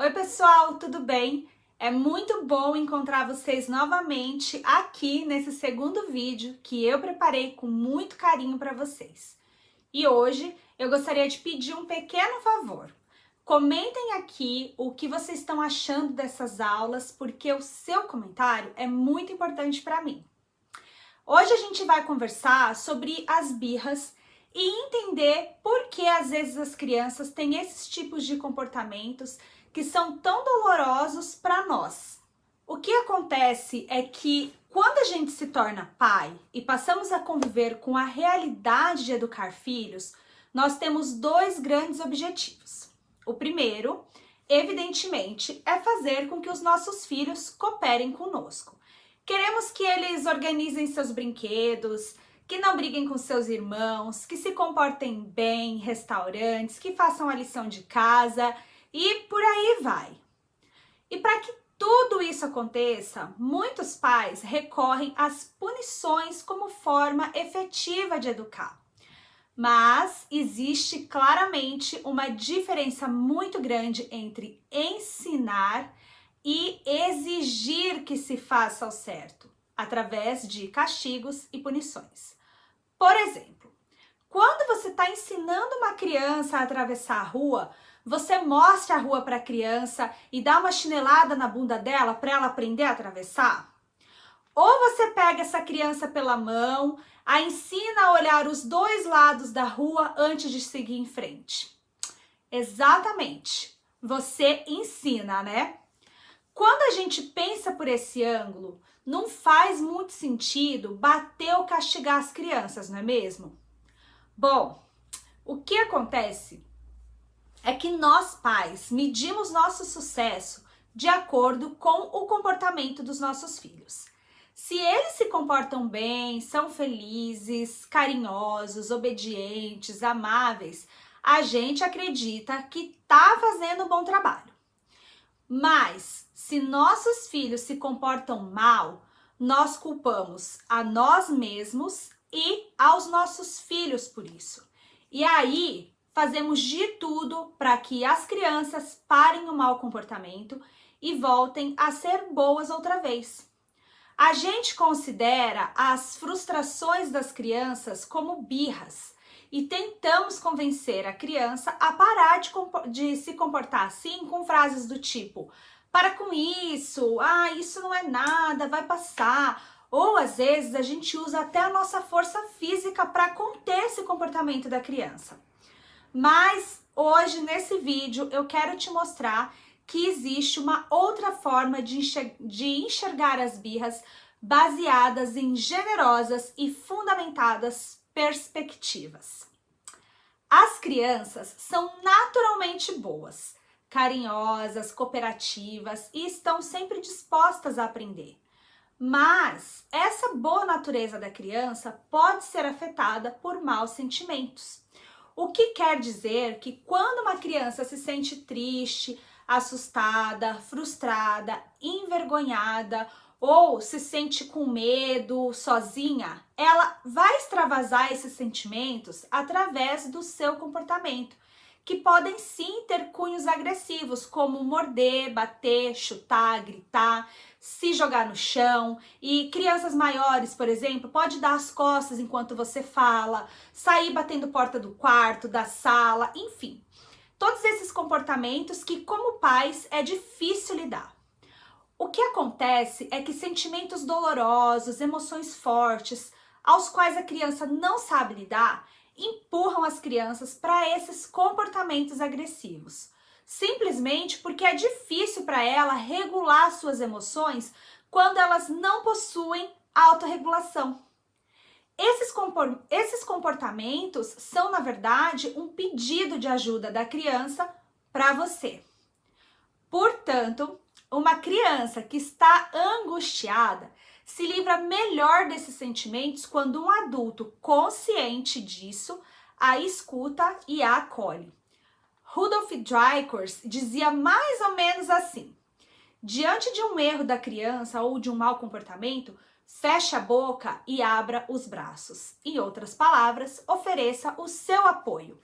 Oi pessoal, tudo bem? É muito bom encontrar vocês novamente aqui nesse segundo vídeo que eu preparei com muito carinho para vocês. E hoje eu gostaria de pedir um pequeno favor. Comentem aqui o que vocês estão achando dessas aulas, porque o seu comentário é muito importante para mim. Hoje a gente vai conversar sobre as birras e entender por que às vezes as crianças têm esses tipos de comportamentos que são tão dolorosos para nós. O que acontece é que quando a gente se torna pai e passamos a conviver com a realidade de educar filhos, nós temos dois grandes objetivos. O primeiro, evidentemente, é fazer com que os nossos filhos cooperem conosco. Queremos que eles organizem seus brinquedos, que não briguem com seus irmãos, que se comportem bem em restaurantes, que façam a lição de casa e por aí vai. E para que tudo isso aconteça, muitos pais recorrem às punições como forma efetiva de educar. Mas existe claramente uma diferença muito grande entre ensinar e exigir que se faça o certo, através de castigos e punições. Por exemplo, quando você está ensinando uma criança a atravessar a rua, você mostra a rua para a criança e dá uma chinelada na bunda dela para ela aprender a atravessar? Ou você pega essa criança pela mão, a ensina a olhar os dois lados da rua antes de seguir em frente? Exatamente, você ensina, né? Quando a gente pensa por esse ângulo, não faz muito sentido bater ou castigar as crianças, não é mesmo? Bom, o que acontece é que nós pais medimos nosso sucesso de acordo com o comportamento dos nossos filhos. Se eles se comportam bem, são felizes, carinhosos, obedientes, amáveis, a gente acredita que está fazendo um bom trabalho. Mas, se nossos filhos se comportam mal, nós culpamos a nós mesmos e aos nossos filhos por isso. E aí, fazemos de tudo para que as crianças parem o mau comportamento e voltem a ser boas outra vez. A gente considera as frustrações das crianças como birras e tentamos convencer a criança a parar de se comportar assim com frases do tipo: para com isso, isso não é nada, vai passar. Ou às vezes a gente usa até a nossa força física para conter esse comportamento da criança. Mas hoje nesse vídeo eu quero te mostrar que existe uma outra forma de enxergar as birras baseadas em generosas e fundamentadas perspectivas. As crianças são naturalmente boas, carinhosas, cooperativas e estão sempre dispostas a aprender. Mas essa boa natureza da criança pode ser afetada por maus sentimentos. O que quer dizer que quando uma criança se sente triste, assustada, frustrada, envergonhada ou se sente com medo, sozinha, ela vai extravasar esses sentimentos através do seu comportamento, que podem sim ter cunhos agressivos, como morder, bater, chutar, gritar, se jogar no chão. E crianças maiores, por exemplo, pode dar as costas enquanto você fala, sair batendo porta do quarto, da sala, enfim. Todos esses comportamentos que, como pais, é difícil lidar. O que acontece é que sentimentos dolorosos, emoções fortes, aos quais a criança não sabe lidar, empurram as crianças para esses comportamentos agressivos. Simplesmente porque é difícil para ela regular suas emoções quando elas não possuem autorregulação. Esses comportamentos são, na verdade, um pedido de ajuda da criança para você. Portanto, uma criança que está angustiada se livra melhor desses sentimentos quando um adulto consciente disso a escuta e a acolhe. Rudolf Dreikurs dizia mais ou menos assim: diante de um erro da criança ou de um mau comportamento, feche a boca e abra os braços. Em outras palavras, ofereça o seu apoio.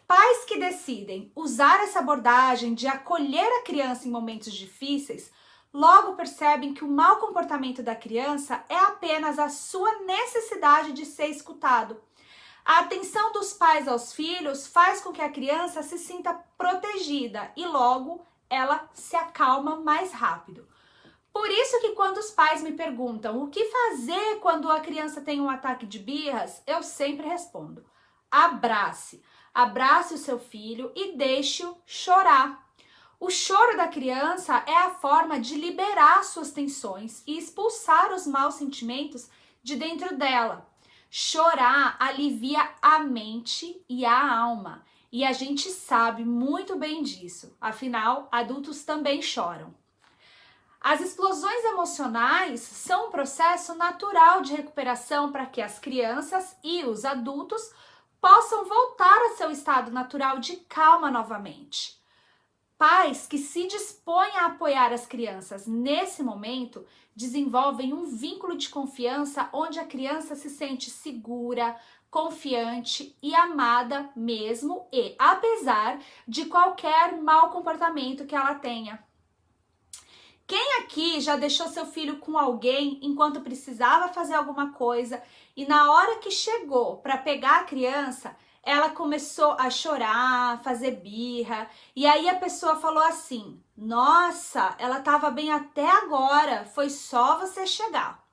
Pais que decidem usar essa abordagem de acolher a criança em momentos difíceis, logo percebem que o mau comportamento da criança é apenas a sua necessidade de ser escutado. A atenção dos pais aos filhos faz com que a criança se sinta protegida e logo ela se acalma mais rápido. Por isso que quando os pais me perguntam o que fazer quando a criança tem um ataque de birras, eu sempre respondo: abrace. Abrace o seu filho e deixe-o chorar. O choro da criança é a forma de liberar suas tensões e expulsar os maus sentimentos de dentro dela. Chorar alivia a mente e a alma. E a gente sabe muito bem disso. Afinal, adultos também choram. As explosões emocionais são um processo natural de recuperação para que as crianças e os adultos possam voltar a seu estado natural de calma novamente. Pais que se dispõem a apoiar as crianças nesse momento desenvolvem um vínculo de confiança onde a criança se sente segura, confiante e amada mesmo e apesar de qualquer mau comportamento que ela tenha. Quem aqui já deixou seu filho com alguém enquanto precisava fazer alguma coisa e na hora que chegou para pegar a criança, ela começou a chorar, fazer birra, e aí a pessoa falou assim: nossa, ela estava bem até agora, foi só você chegar.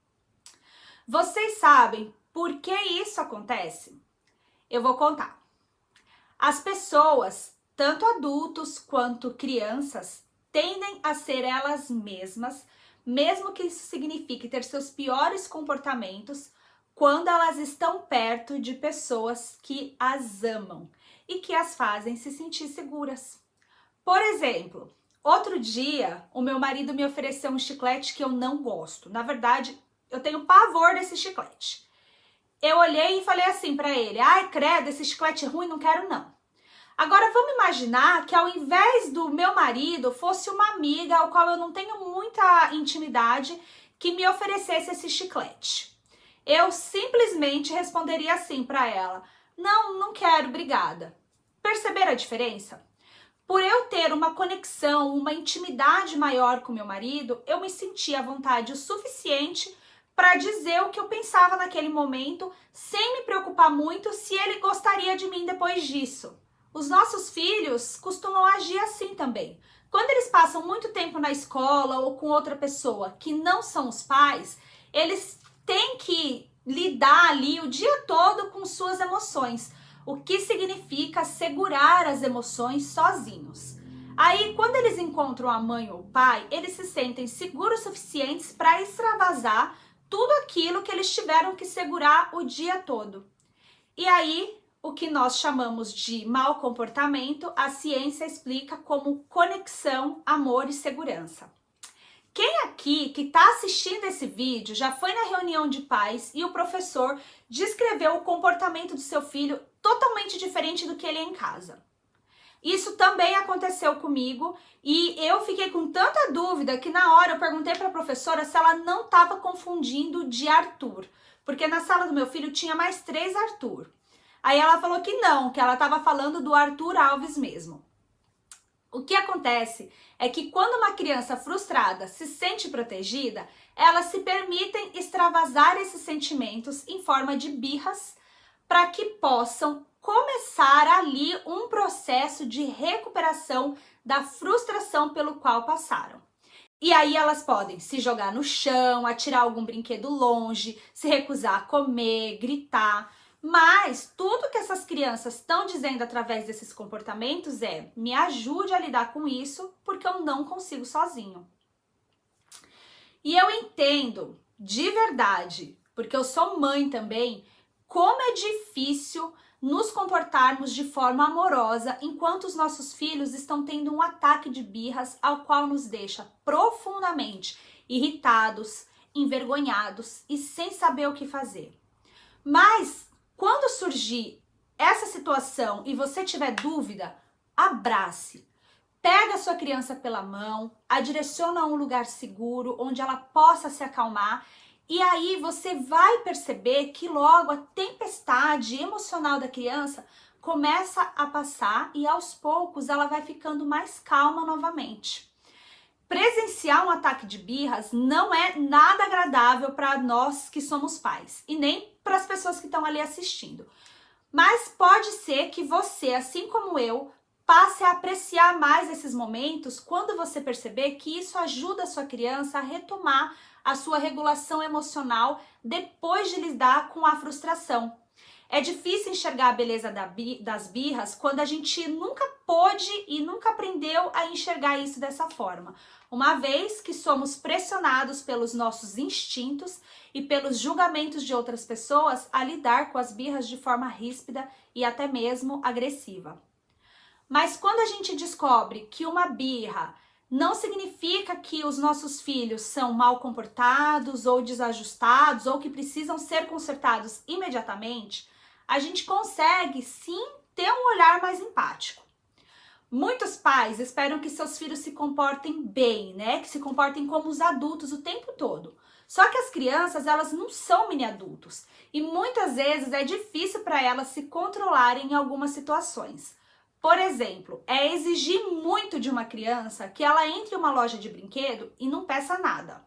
Vocês sabem por que isso acontece? Eu vou contar. As pessoas, tanto adultos quanto crianças, tendem a ser elas mesmas, mesmo que isso signifique ter seus piores comportamentos, quando elas estão perto de pessoas que as amam e que as fazem se sentir seguras. Por exemplo, outro dia o meu marido me ofereceu um chiclete que eu não gosto. Na verdade, eu tenho pavor desse chiclete. Eu olhei e falei assim para ele: ai, credo, esse chiclete é ruim, não quero não. Agora vamos imaginar que ao invés do meu marido fosse uma amiga ao qual eu não tenho muita intimidade que me oferecesse esse chiclete. Eu simplesmente responderia assim para ela: não, não quero, obrigada. Perceberam a diferença? Por eu ter uma conexão, uma intimidade maior com meu marido, eu me sentia à vontade o suficiente para dizer o que eu pensava naquele momento, sem me preocupar muito se ele gostaria de mim depois disso. Os nossos filhos costumam agir assim também. Quando eles passam muito tempo na escola ou com outra pessoa que não são os pais, eles têm que lidar ali o dia todo com suas emoções, o que significa segurar as emoções sozinhos. Aí, quando eles encontram a mãe ou o pai, eles se sentem seguros o suficientes para extravasar tudo aquilo que eles tiveram que segurar o dia todo. E aí, o que nós chamamos de mau comportamento, a ciência explica como conexão, amor e segurança. Quem aqui que está assistindo esse vídeo já foi na reunião de pais e o professor descreveu o comportamento do seu filho totalmente diferente do que ele é em casa? Isso também aconteceu comigo e eu fiquei com tanta dúvida que na hora eu perguntei para a professora se ela não estava confundindo de Arthur, porque na sala do meu filho tinha mais 3 Arthur. Aí ela falou que não, que ela estava falando do Arthur Alves mesmo. O que acontece é que quando uma criança frustrada se sente protegida, elas se permitem extravasar esses sentimentos em forma de birras para que possam começar ali um processo de recuperação da frustração pelo qual passaram. E aí elas podem se jogar no chão, atirar algum brinquedo longe, se recusar a comer, gritar. Mas tudo que essas crianças estão dizendo através desses comportamentos é: me ajude a lidar com isso, porque eu não consigo sozinho. E eu entendo, de verdade, porque eu sou mãe também, como é difícil nos comportarmos de forma amorosa enquanto os nossos filhos estão tendo um ataque de birras ao qual nos deixa profundamente irritados, envergonhados e sem saber o que fazer. Mas quando surgir essa situação e você tiver dúvida, abrace. Pega a sua criança pela mão, a direciona a um lugar seguro, onde ela possa se acalmar. E aí você vai perceber que logo a tempestade emocional da criança começa a passar e aos poucos ela vai ficando mais calma novamente. Presenciar um ataque de birras não é nada agradável para nós que somos pais e nem para as pessoas que estão ali assistindo. Mas pode ser que você, assim como eu, passe a apreciar mais esses momentos quando você perceber que isso ajuda a sua criança a retomar a sua regulação emocional depois de lidar com a frustração. É difícil enxergar a beleza das birras quando a gente nunca pôde e nunca aprendeu a enxergar isso dessa forma. Uma vez que somos pressionados pelos nossos instintos e pelos julgamentos de outras pessoas a lidar com as birras de forma ríspida e até mesmo agressiva. Mas quando a gente descobre que uma birra não significa que os nossos filhos são mal comportados ou desajustados ou que precisam ser consertados imediatamente, a gente consegue sim ter um olhar mais empático. Muitos pais esperam que seus filhos se comportem bem, né? Que se comportem como os adultos o tempo todo. Só que as crianças, elas não são mini adultos e muitas vezes é difícil para elas se controlarem em algumas situações. Por exemplo, é exigir muito de uma criança que ela entre em uma loja de brinquedo e não peça nada.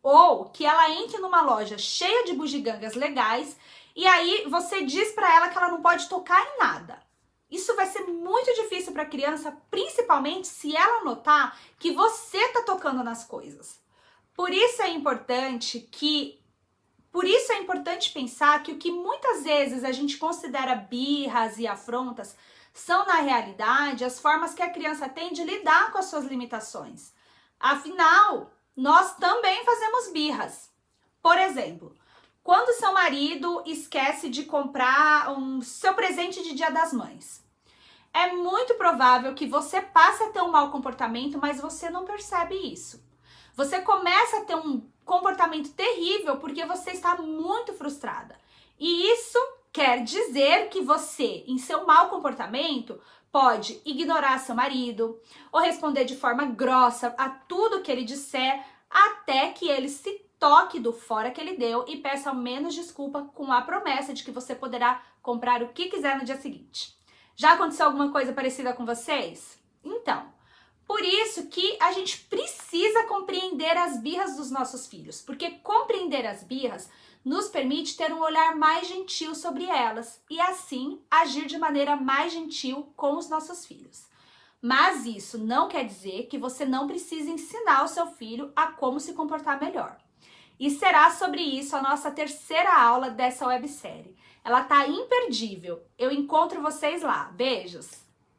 Ou que ela entre numa loja cheia de bugigangas legais e aí você diz para ela que ela não pode tocar em nada. Isso vai ser muito difícil para a criança, principalmente se ela notar que você está tocando nas coisas. Por isso é importante pensar que o que muitas vezes a gente considera birras e afrontas são, na realidade, as formas que a criança tem de lidar com as suas limitações. Afinal, nós também fazemos birras. Por exemplo, quando seu marido esquece de comprar seu presente de Dia das Mães, é muito provável que você passe a ter um mau comportamento, mas você não percebe isso. Você começa a ter um comportamento terrível porque você está muito frustrada. E isso quer dizer que você, em seu mau comportamento, pode ignorar seu marido ou responder de forma grossa a tudo que ele disser até que ele se toque do fora que ele deu e peça ao menos desculpa com a promessa de que você poderá comprar o que quiser no dia seguinte. Já aconteceu alguma coisa parecida com vocês? Então, por isso que a gente precisa compreender as birras dos nossos filhos, porque compreender as birras nos permite ter um olhar mais gentil sobre elas e assim agir de maneira mais gentil com os nossos filhos. Mas isso não quer dizer que você não precise ensinar o seu filho a como se comportar melhor. E será sobre isso a nossa terceira aula dessa websérie. Ela tá imperdível. Eu encontro vocês lá. Beijos!